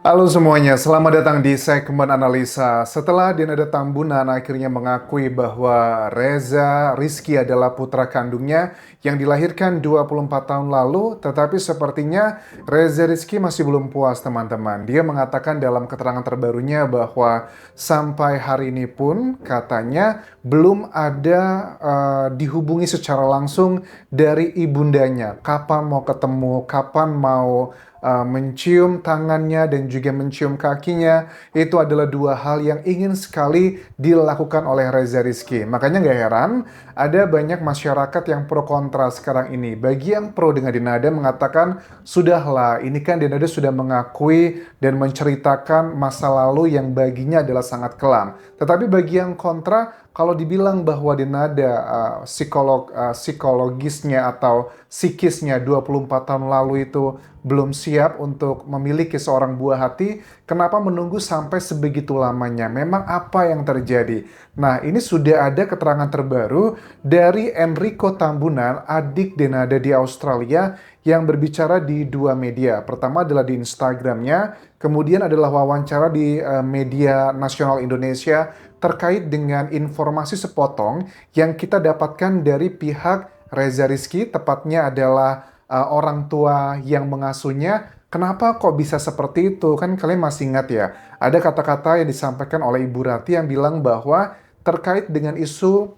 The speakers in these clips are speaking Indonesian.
Halo semuanya, selamat datang di segmen analisa. Setelah Dinada Tambunan akhirnya mengakui bahwa Reza Rizky adalah putra kandungnya yang dilahirkan 24 tahun lalu, tetapi sepertinya Reza Rizky masih belum puas teman-teman. Dia mengatakan dalam keterangan terbarunya bahwa sampai hari ini pun katanya belum ada dihubungi secara langsung dari ibundanya. Kapan mau ketemu, kapan mau mencium tangannya dan juga mencium kakinya, itu adalah dua hal yang ingin sekali dilakukan oleh Reza Rizky. Makanya nggak heran ada banyak masyarakat yang pro kontra sekarang ini. Bagi yang pro dengan Dinada mengatakan, sudahlah ini kan Dinada sudah mengakui dan menceritakan masa lalu yang baginya adalah sangat kelam. Tetapi bagi yang kontra, kalau dibilang bahwa Dinada psikologisnya atau psikisnya 24 tahun lalu itu belum siap untuk memiliki seorang buah hati, kenapa menunggu sampai sebegitu lamanya? Memang apa yang terjadi? Nah, ini sudah ada keterangan terbaru dari Enrico Tambunan, adik Denada di Australia, yang berbicara di dua media. Pertama adalah di Instagramnya, kemudian adalah wawancara di media nasional Indonesia terkait dengan informasi sepotong yang kita dapatkan dari pihak Reza Rizky, tepatnya adalah orang tua yang mengasuhnya. Kenapa kok bisa seperti itu? Kan kalian masih ingat ya, ada kata-kata yang disampaikan oleh Ibu Rati yang bilang bahwa terkait dengan isu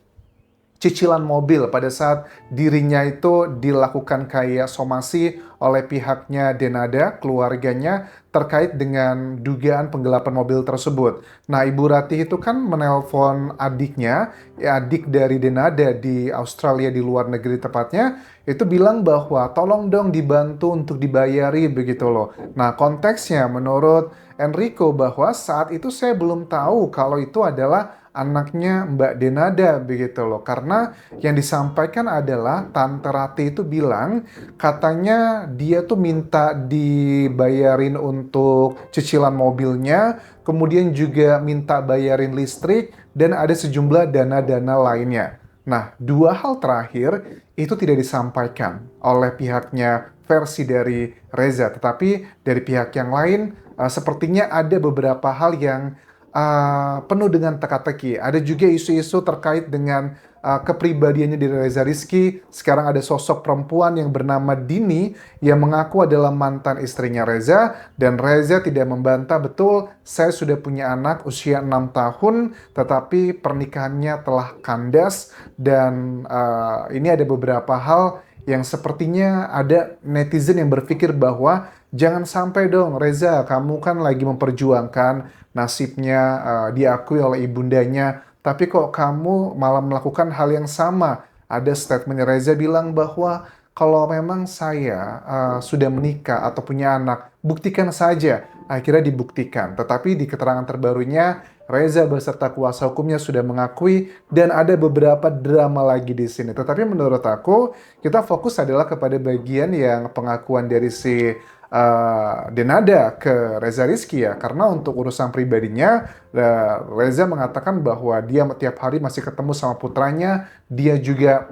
cicilan mobil pada saat dirinya itu dilakukan kayak somasi oleh pihaknya Denada, keluarganya, terkait dengan dugaan penggelapan mobil tersebut. Nah, Ibu Ratih itu kan menelpon adiknya, ya, adik dari Denada di Australia, di luar negeri tepatnya, itu bilang bahwa tolong dong dibantu untuk dibayari begitu loh. Nah, konteksnya menurut Enrico bahwa saat itu saya belum tahu kalau itu adalah anaknya Mbak Denada begitu loh. Karena yang disampaikan adalah Tante Rati itu bilang katanya dia tuh minta dibayarin untuk cicilan mobilnya, kemudian juga minta bayarin listrik dan ada sejumlah dana-dana lainnya. Nah, dua hal terakhir itu tidak disampaikan oleh pihaknya versi dari Reza, tetapi dari pihak yang lain sepertinya ada beberapa hal yang penuh dengan teka-teki. Ada juga isu-isu terkait dengan kepribadiannya di Reza Rizky. Sekarang ada sosok perempuan yang bernama Dini yang mengaku adalah mantan istrinya Reza, dan Reza tidak membantah, betul saya sudah punya anak usia 6 tahun tetapi pernikahannya telah kandas. Dan ini ada beberapa hal yang sepertinya ada netizen yang berpikir bahwa jangan sampai dong Reza, kamu kan lagi memperjuangkan nasibnya diakui oleh ibundanya, tapi kok kamu malah melakukan hal yang sama. Ada statement Reza bilang bahwa kalau memang saya sudah menikah atau punya anak, buktikan saja. Akhirnya dibuktikan. Tetapi di keterangan terbarunya, Reza beserta kuasa hukumnya sudah mengakui dan ada beberapa drama lagi di sini. Tetapi menurut aku, kita fokus adalah kepada bagian yang pengakuan dari si Denada ke Reza Rizky ya, karena untuk urusan pribadinya Reza mengatakan bahwa dia tiap hari masih ketemu sama putranya, dia juga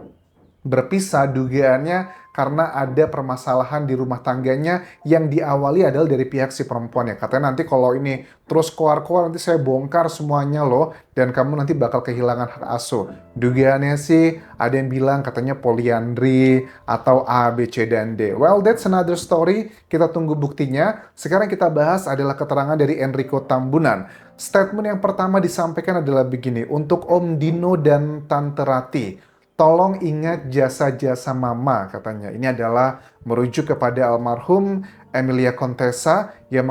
berpisah dugaannya karena ada permasalahan di rumah tangganya yang diawali adalah dari pihak si perempuan ya. Katanya nanti kalau ini terus keluar-keluar nanti saya bongkar semuanya loh dan kamu nanti bakal kehilangan hak asuh. Dugaannya sih ada yang bilang katanya poliandri atau A, B, C, dan D. Well, that's another story. Kita tunggu buktinya. Sekarang kita bahas adalah keterangan dari Enrico Tambunan. Statement yang pertama disampaikan adalah begini, untuk Om Dino dan Tante Rati. Tolong ingat jasa-jasa mama, katanya. Ini adalah merujuk kepada almarhum Emilia Contessa yang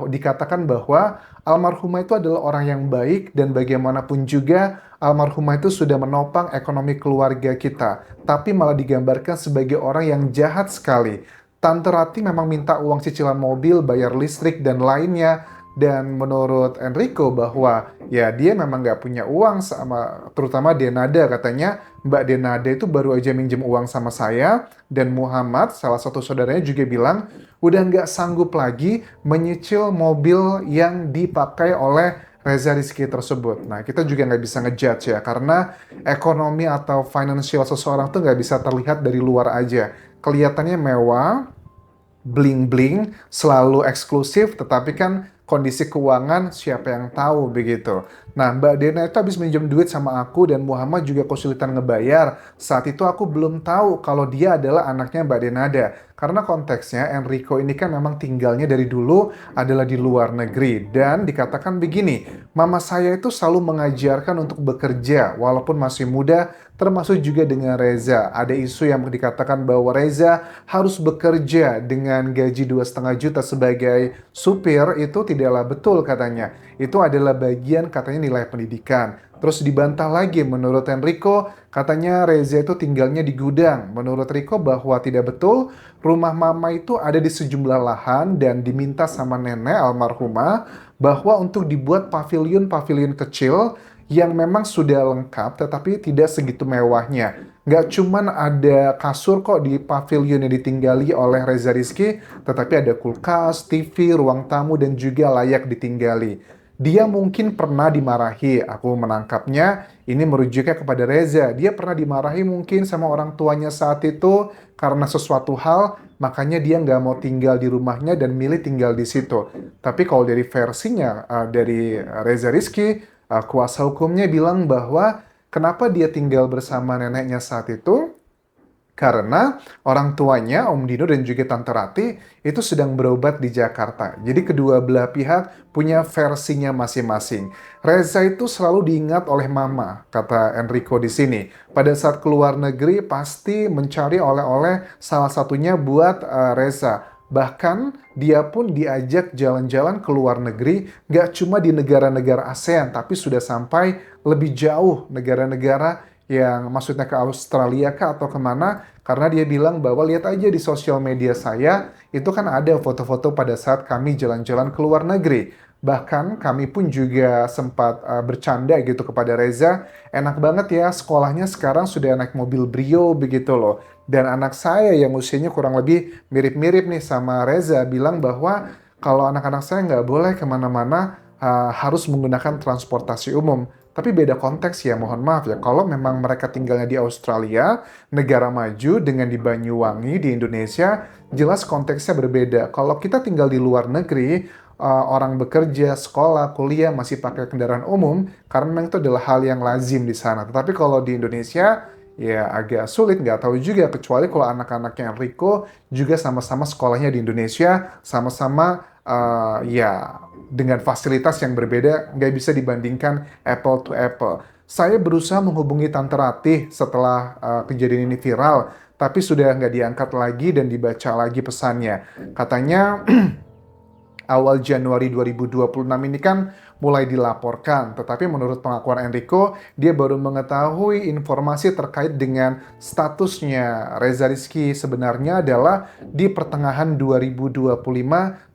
dikatakan bahwa almarhumah itu adalah orang yang baik dan bagaimanapun juga almarhumah itu sudah menopang ekonomi keluarga kita, tapi malah digambarkan sebagai orang yang jahat sekali. Tante Rati memang minta uang cicilan mobil, bayar listrik, dan lainnya. Dan menurut Enrico bahwa ya dia memang nggak punya uang sama terutama Denada, katanya Mbak Denada itu baru aja minjem uang sama saya, dan Muhammad salah satu saudaranya juga bilang udah nggak sanggup lagi menyicil mobil yang dipakai oleh Reza Rizky tersebut. Nah, kita juga nggak bisa ngejudge ya, karena ekonomi atau financial seseorang tuh nggak bisa terlihat dari luar aja. Kelihatannya mewah, bling-bling, selalu eksklusif, tetapi kan kondisi keuangan siapa yang tahu begitu. Nah, Mbak Dena itu habis minjem duit sama aku dan Muhammad juga kesulitan ngebayar. Saat itu aku belum tahu kalau dia adalah anaknya Mbak Denada. Karena konteksnya Enrico ini kan memang tinggalnya dari dulu adalah di luar negeri. Dan dikatakan begini, mama saya itu selalu mengajarkan untuk bekerja walaupun masih muda, termasuk juga dengan Reza. Ada isu yang dikatakan bahwa Reza harus bekerja dengan gaji 2,5 juta sebagai supir, itu tidaklah betul katanya. Itu adalah bagian katanya nilai pendidikan. Terus dibantah lagi menurut Enrico, katanya Reza itu tinggalnya di gudang. Menurut Rico bahwa tidak betul, rumah mama itu ada di sejumlah lahan dan diminta sama nenek almarhumah bahwa untuk dibuat pavilion-pavilion kecil yang memang sudah lengkap tetapi tidak segitu mewahnya. Nggak cuman ada kasur kok di pavilion yang ditinggali oleh Reza Rizky, tetapi ada kulkas, TV, ruang tamu, dan juga layak ditinggali. Dia mungkin pernah dimarahi, aku menangkapnya, ini merujuknya kepada Reza. Dia pernah dimarahi mungkin sama orang tuanya saat itu karena sesuatu hal, makanya dia nggak mau tinggal di rumahnya dan milih tinggal di situ. Tapi kalau dari versinya, dari Reza Rizky, kuasa hukumnya bilang bahwa kenapa dia tinggal bersama neneknya saat itu? Karena orang tuanya, Om Dino dan juga Tante Rati, itu sedang berobat di Jakarta. Jadi kedua belah pihak punya versinya masing-masing. Reza itu selalu diingat oleh mama, kata Enrico di sini. Pada saat keluar negeri pasti mencari oleh-oleh salah satunya buat Reza. Bahkan dia pun diajak jalan-jalan ke luar negeri, gak cuma di negara-negara ASEAN, tapi sudah sampai lebih jauh negara-negara yang maksudnya ke Australia kah atau kemana, karena dia bilang bahwa lihat aja di sosial media saya, itu kan ada foto-foto pada saat kami jalan-jalan ke luar negeri. Bahkan kami pun juga sempat bercanda gitu kepada Reza, enak banget ya sekolahnya sekarang sudah naik mobil Brio begitu loh. Dan anak saya yang usianya kurang lebih mirip-mirip nih sama Reza bilang bahwa kalau anak-anak saya nggak boleh kemana-mana, harus menggunakan transportasi umum. Tapi beda konteks ya, mohon maaf ya. Kalau memang mereka tinggalnya di Australia, negara maju dengan di Banyuwangi di Indonesia, jelas konteksnya berbeda. Kalau kita tinggal di luar negeri, orang bekerja, sekolah, kuliah masih pakai kendaraan umum, karena memang itu adalah hal yang lazim di sana. Tetapi kalau di Indonesia, ya agak sulit, nggak tahu juga. Kecuali kalau anak-anaknya Enrico juga sama-sama sekolahnya di Indonesia, sama-sama ya dengan fasilitas yang berbeda, nggak bisa dibandingkan apple to apple. Saya berusaha menghubungi Tante Ratih setelah kejadian ini viral, tapi sudah nggak diangkat lagi dan dibaca lagi pesannya. Katanya awal Januari 2026 ini kan mulai dilaporkan. Tetapi menurut pengakuan Enrico, dia baru mengetahui informasi terkait dengan statusnya Reza Rizky sebenarnya adalah di pertengahan 2025,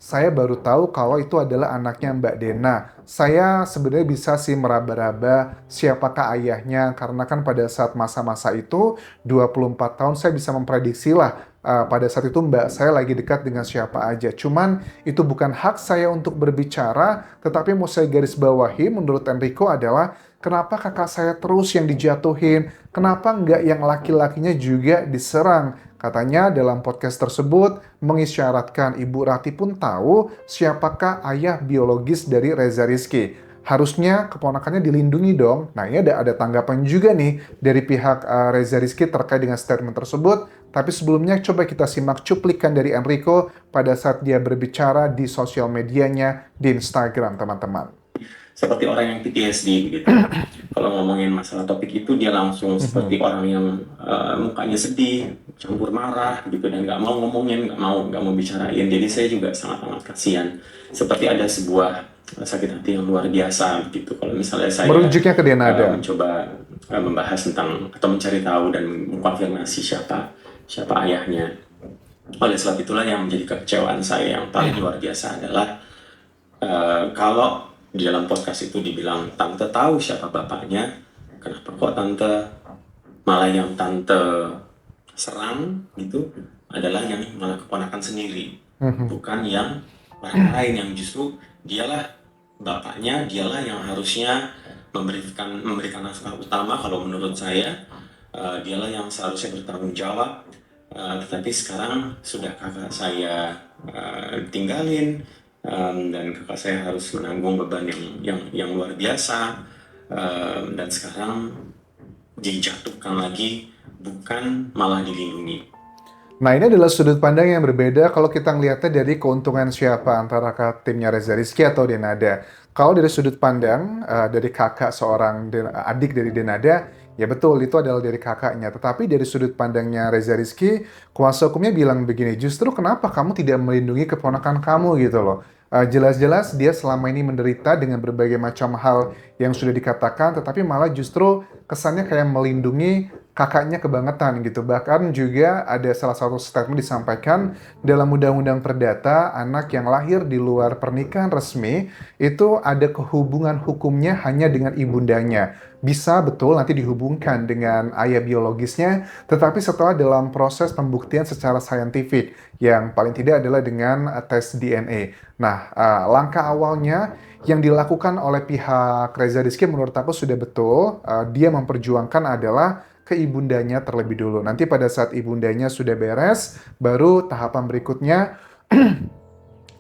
saya baru tahu kalau itu adalah anaknya Mbak Dena. Saya sebenarnya bisa sih meraba-raba siapakah ayahnya, karena kan pada saat masa-masa itu 24 tahun saya bisa memprediksi lah pada saat itu mbak saya lagi dekat dengan siapa aja. Cuman itu bukan hak saya untuk berbicara, tetapi mau saya garis bawahi menurut Enrico adalah kenapa kakak saya terus yang dijatuhin, kenapa nggak yang laki-lakinya juga diserang. Katanya dalam podcast tersebut mengisyaratkan Ibu Rati pun tahu siapakah ayah biologis dari Reza Rizky. Harusnya keponakannya dilindungi dong. Nah ini ada tanggapan juga nih dari pihak Reza Rizky terkait dengan statement tersebut. Tapi sebelumnya coba kita simak cuplikan dari Enrico pada saat dia berbicara di sosial medianya di Instagram, teman-teman. Seperti orang yang PTSD gitu. Kalau ngomongin masalah topik itu dia langsung seperti orang yang mukanya sedih, campur marah gitu dan nggak mau ngomongin, nggak mau bicarain. Jadi saya juga sangat kasihan. Seperti ada sebuah sakit hati yang luar biasa gitu. Kalau misalnya saya merujuknya ke Denada. mencoba membahas tentang atau mencari tahu dan mengkonfirmasi siapa ayahnya. Oleh sebab itulah yang menjadi kekecewaan saya yang paling luar biasa adalah kalau di dalam podcast itu dibilang tante tahu siapa bapaknya, kenapa kok tante malah yang tante serang gitu adalah yang malah keponakan sendiri, bukan yang orang lain yang justru dialah bapaknya, dialah yang harusnya memberikan nafkah utama kalau menurut saya. Dialah yang seharusnya bertanggung jawab Tetapi sekarang sudah kakak saya tinggalin, dan kakak saya harus menanggung beban yang luar biasa, dan sekarang dijatuhkan lagi, bukan malah dilindungi. Nah, ini adalah sudut pandang yang berbeda kalau kita ngelihatnya dari keuntungan siapa antara timnya Reza Rizky atau Denada. Kalau dari sudut pandang dari kakak seorang adik dari Denada, ya betul itu adalah dari kakaknya. Tetapi dari sudut pandangnya Reza Rizky, kuasa hukumnya bilang begini, justru kenapa kamu tidak melindungi keponakan kamu gitu loh. Jelas-jelas dia selama ini menderita dengan berbagai macam hal yang sudah dikatakan, tetapi malah justru kesannya kayak melindungi kakaknya kebangetan gitu. Bahkan juga ada salah satu statement disampaikan dalam Undang-Undang Perdata, anak yang lahir di luar pernikahan resmi itu ada kehubungan hukumnya hanya dengan ibundanya. Bisa betul nanti dihubungkan dengan ayah biologisnya, tetapi setelah dalam proses pembuktian secara saintifik, yang paling tidak adalah dengan tes DNA. Nah, langkah awalnya yang dilakukan oleh pihak Reza Rizky menurut aku sudah betul. Dia memperjuangkan adalah ke ibundanya terlebih dulu. Nanti pada saat ibundanya sudah beres, baru tahapan berikutnya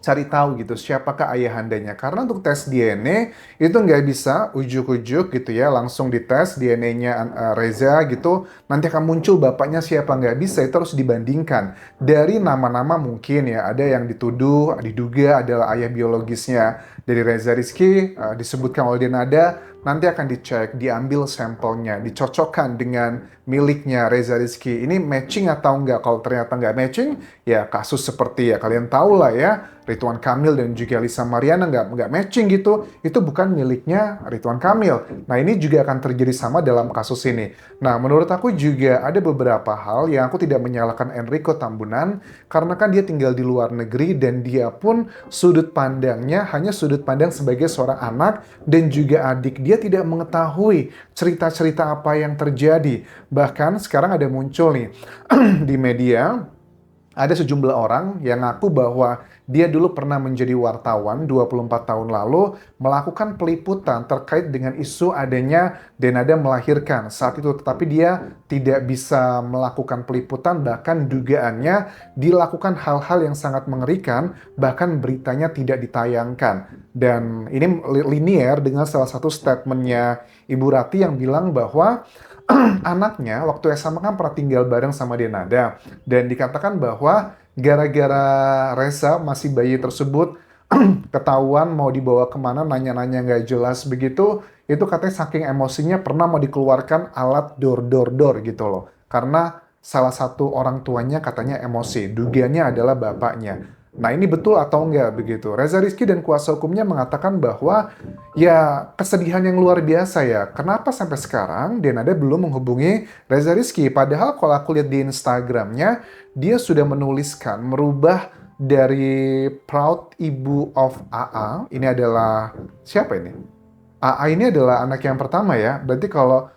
cari tahu gitu siapakah ayahandanya. Karena untuk tes DNA itu nggak bisa ujuk-ujuk gitu ya, langsung dites DNA-nya Reza gitu, nanti akan muncul bapaknya siapa, nggak bisa, itu harus dibandingkan. Dari nama-nama mungkin ya, ada yang dituduh, diduga adalah ayah biologisnya dari Reza Rizky, disebutkan oleh Denada, nanti akan dicek, diambil sampelnya, dicocokkan dengan miliknya Reza Rizky. Ini matching atau enggak? Kalau ternyata nggak matching, ya kasus seperti ya kalian tahu lah ya, Ridwan Kamil dan juga Lisa Mariana nggak matching gitu, itu bukan miliknya Ridwan Kamil. Nah ini juga akan terjadi sama dalam kasus ini. Nah menurut aku juga ada beberapa hal yang aku tidak menyalahkan Enrico Tambunan, karena kan dia tinggal di luar negeri dan dia pun sudut pandangnya hanya sudut pandang sebagai seorang anak dan juga adik. Dia tidak mengetahui cerita-cerita apa yang terjadi. Bahkan sekarang ada muncul nih di media, ada sejumlah orang yang ngaku bahwa dia dulu pernah menjadi wartawan 24 tahun lalu melakukan peliputan terkait dengan isu adanya Denada melahirkan saat itu, tetapi dia tidak bisa melakukan peliputan, bahkan dugaannya dilakukan hal-hal yang sangat mengerikan, bahkan beritanya tidak ditayangkan. Dan ini linier dengan salah satu statementnya Ibu Rati yang bilang bahwa anaknya waktu SMA kan pernah tinggal bareng sama Denada, dan dikatakan bahwa gara-gara Reza masih bayi tersebut ketahuan mau dibawa kemana, nanya-nanya nggak jelas begitu, itu katanya saking emosinya pernah mau dikeluarkan alat dor gitu loh, karena salah satu orang tuanya katanya emosi, dugaannya adalah bapaknya. Nah ini betul atau enggak begitu? Reza Rizky dan kuasa hukumnya mengatakan bahwa ya kesedihan yang luar biasa ya. Kenapa sampai sekarang Denada belum menghubungi Reza Rizky? Padahal kalau aku lihat di Instagramnya, dia sudah menuliskan merubah dari Proud Ibu of AA. Ini adalah siapa ini? AA ini adalah anak yang pertama ya. Berarti kalau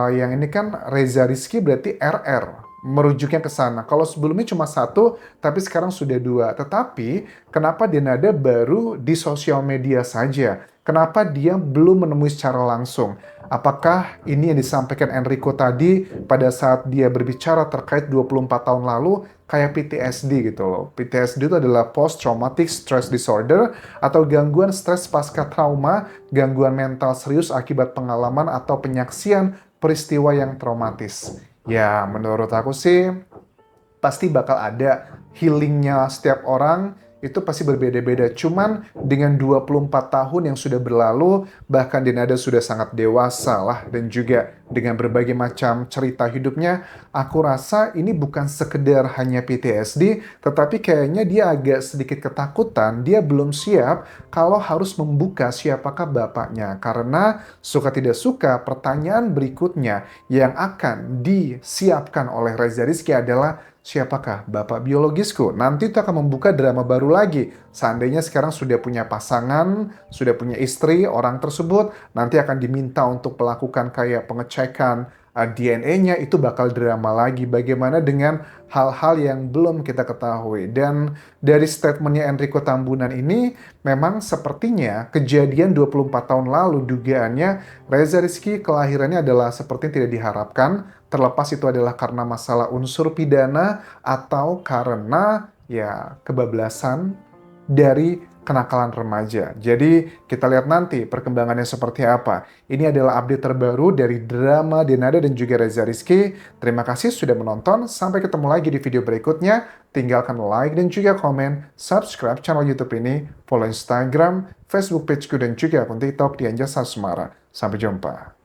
yang ini kan Reza Rizky berarti RR. Merujuknya ke sana. Kalau sebelumnya cuma satu, tapi sekarang sudah dua. Tetapi kenapa Denada baru di sosial media saja? Kenapa dia belum menemui secara langsung? Apakah ini yang disampaikan Enrico tadi pada saat dia berbicara terkait 24 tahun lalu kayak PTSD gitu loh. PTSD itu adalah Post Traumatic Stress Disorder atau gangguan stres pasca trauma, gangguan mental serius akibat pengalaman atau penyaksian peristiwa yang traumatis. Ya, menurut aku sih pasti bakal ada healingnya setiap orang, itu pasti berbeda-beda. Cuman dengan 24 tahun yang sudah berlalu, bahkan Denada sudah sangat dewasa lah, dan juga dengan berbagai macam cerita hidupnya, aku rasa ini bukan sekedar hanya PTSD, tetapi kayaknya dia agak sedikit ketakutan, dia belum siap kalau harus membuka siapakah bapaknya. Karena suka tidak suka, pertanyaan berikutnya yang akan disiapkan oleh Reza Rizky adalah siapakah bapak biologisku? Nanti itu akan membuka drama baru lagi. Seandainya sekarang sudah punya pasangan, sudah punya istri, orang tersebut nanti akan diminta untuk melakukan kayak pengecekan DNA-nya, itu bakal drama lagi. Bagaimana dengan hal-hal yang belum kita ketahui? Dan dari statementnya Enrico Tambunan ini, memang sepertinya kejadian 24 tahun lalu dugaannya Reza Rizky kelahirannya adalah seperti yang tidak diharapkan, terlepas itu adalah karena masalah unsur pidana atau karena ya kebablasan dari kenakalan remaja. Jadi kita lihat nanti perkembangannya seperti apa. Ini adalah update terbaru dari drama Denada dan juga Reza Rizky. Terima kasih sudah menonton. Sampai ketemu lagi di video berikutnya. Tinggalkan like dan juga komen, subscribe channel YouTube ini, follow Instagram, Facebook pageku dan juga akun TikTok di Anjasa Sumara. Sampai jumpa.